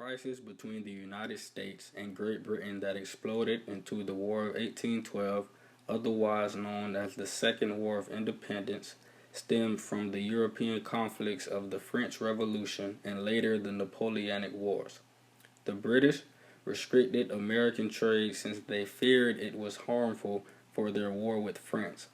crisis between the United States and Great Britain that exploded into the War of 1812, otherwise known as the Second War of Independence, stemmed from the European conflicts of the French Revolution and later the Napoleonic Wars. The British restricted American trade since they feared it was harmful for their war with France.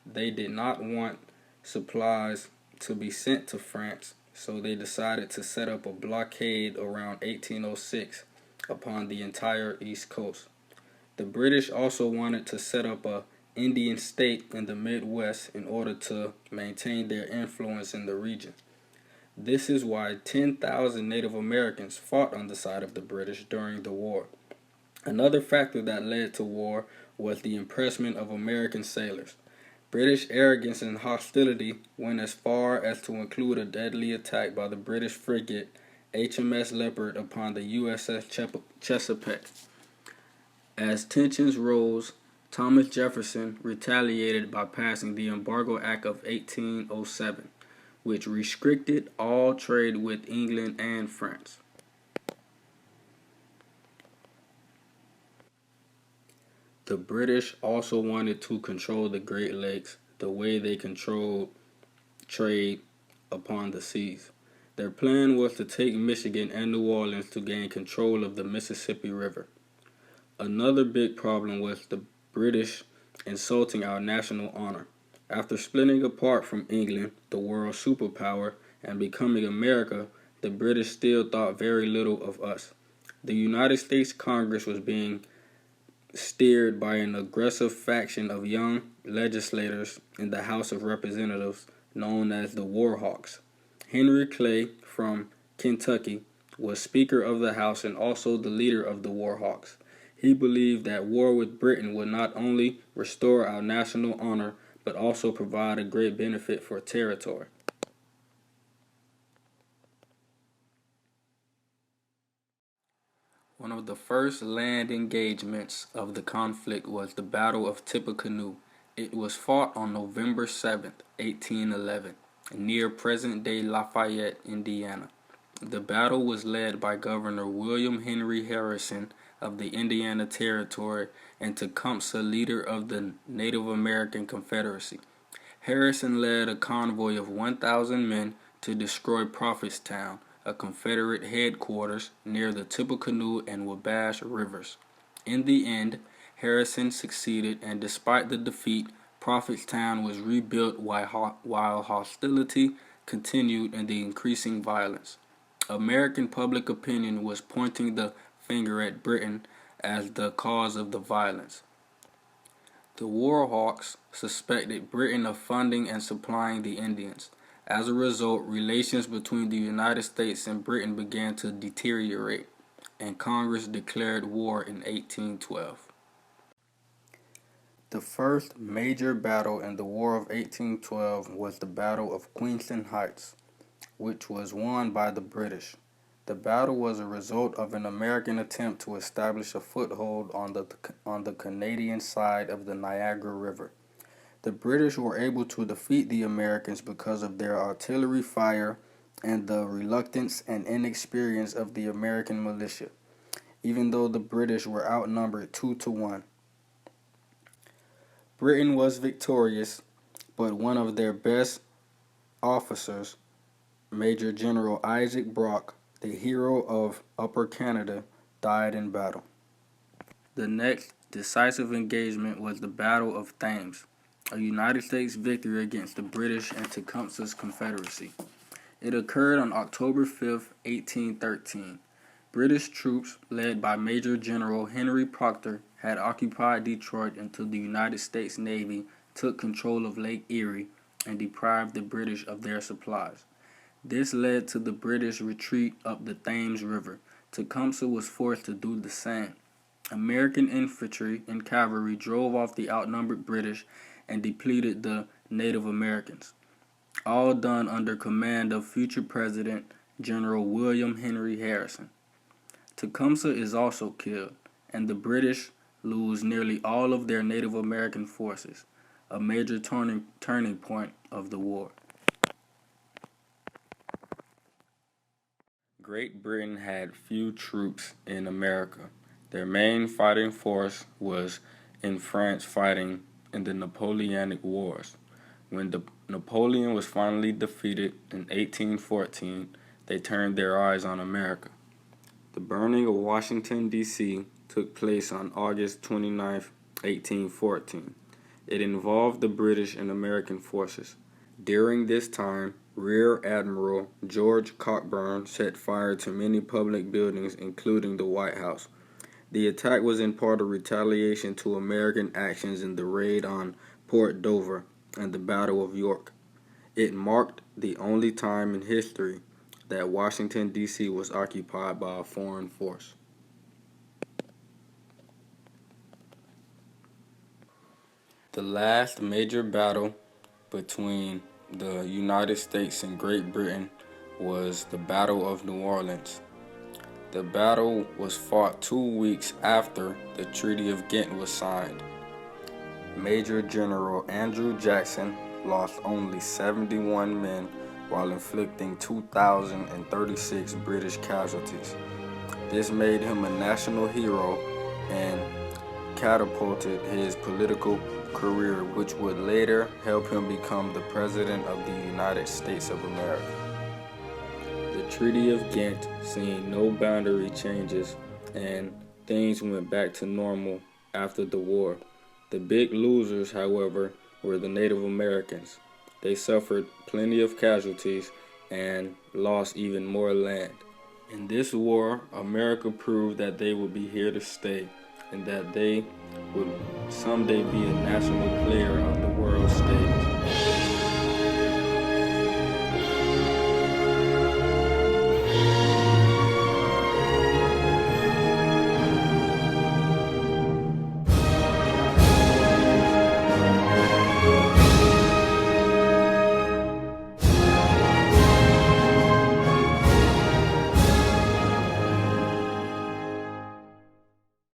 They did not want supplies to be sent to France, so they decided to set up a blockade around 1806 upon the entire East Coast. The British also wanted to set up a Indian state in the Midwest in order to maintain their influence in the region. This is why 10,000 Native Americans fought on the side of the British during the war. Another factor that led to war was the impressment of American sailors. British arrogance and hostility went as far as to include a deadly attack by the British frigate HMS Leopard upon the USS Chesapeake. As tensions rose, Thomas Jefferson retaliated by passing the Embargo Act of 1807, which restricted all trade with England and France. The British also wanted to control the Great Lakes the way they controlled trade upon the seas. Their plan was to take Michigan and New Orleans to gain control of the Mississippi River. Another big problem was the British insulting our national honor. After splitting apart from England, the world superpower, and becoming America, the British still thought very little of us. The United States Congress was being steered by an aggressive faction of young legislators in the House of Representatives known as the War Hawks. Henry Clay from Kentucky was Speaker of the House and also the leader of the War Hawks. He believed that war with Britain would not only restore our national honor, but also provide a great benefit for territory. One of the first land engagements of the conflict was the Battle of Tippecanoe. It was fought on November 7th, 1811, near present-day Lafayette, Indiana. The battle was led by Governor William Henry Harrison of the Indiana Territory and Tecumseh, leader of the Native American Confederacy. Harrison led a convoy of 1,000 men to destroy Prophetstown, a Confederate headquarters near the Tippecanoe and Wabash rivers. In the end, Harrison succeeded, and despite the defeat, Prophetstown was rebuilt while hostility continued and the increasing violence. American public opinion was pointing the finger at Britain as the cause of the violence. The War Hawks suspected Britain of funding and supplying the Indians. As a result, relations between the United States and Britain began to deteriorate, and Congress declared war in 1812. The first major battle in the War of 1812 was the Battle of Queenston Heights, which was won by the British. The battle was a result of an American attempt to establish a foothold on the Canadian side of the Niagara River. The British were able to defeat the Americans because of their artillery fire and the reluctance and inexperience of the American militia, even though the British were outnumbered 2-1. Britain was victorious, but one of their best officers, Major General Isaac Brock, the hero of Upper Canada, died in battle. The next decisive engagement was the Battle of Thames, a United States victory against the British and Tecumseh's Confederacy. It occurred on October 5, 1813. British troops, led by Major General Henry Proctor, had occupied Detroit until the United States Navy took control of Lake Erie and deprived the British of their supplies. This led to the British retreat up the Thames River. Tecumseh was forced to do the same. American infantry and cavalry drove off the outnumbered British and depleted the Native Americans, all done under command of future President General William Henry Harrison. Tecumseh is also killed, and the British lose nearly all of their Native American forces, a major turning point of the war. Great Britain had few troops in America. Their main fighting force was in France fighting in the Napoleonic Wars. When Napoleon was finally defeated in 1814, they turned their eyes on America. The burning of Washington, D.C. took place on August 29, 1814. It involved the British and American forces. During this time, Rear Admiral George Cockburn set fire to many public buildings, including the White House. The attack was in part a retaliation to American actions in the raid on Port Dover and the Battle of York. It marked the only time in history that Washington, D.C. was occupied by a foreign force. The last major battle between the United States and Great Britain was the Battle of New Orleans. The battle was fought 2 weeks after the Treaty of Ghent was signed. Major General Andrew Jackson lost only 71 men while inflicting 2,036 British casualties. This made him a national hero and catapulted his political career, which would later help him become the President of the United States of America. The Treaty of Ghent seen no boundary changes, and things went back to normal after the war. The big losers, however, were the Native Americans. They suffered plenty of casualties and lost even more land. In this war, America proved that they would be here to stay and that they would someday be a national player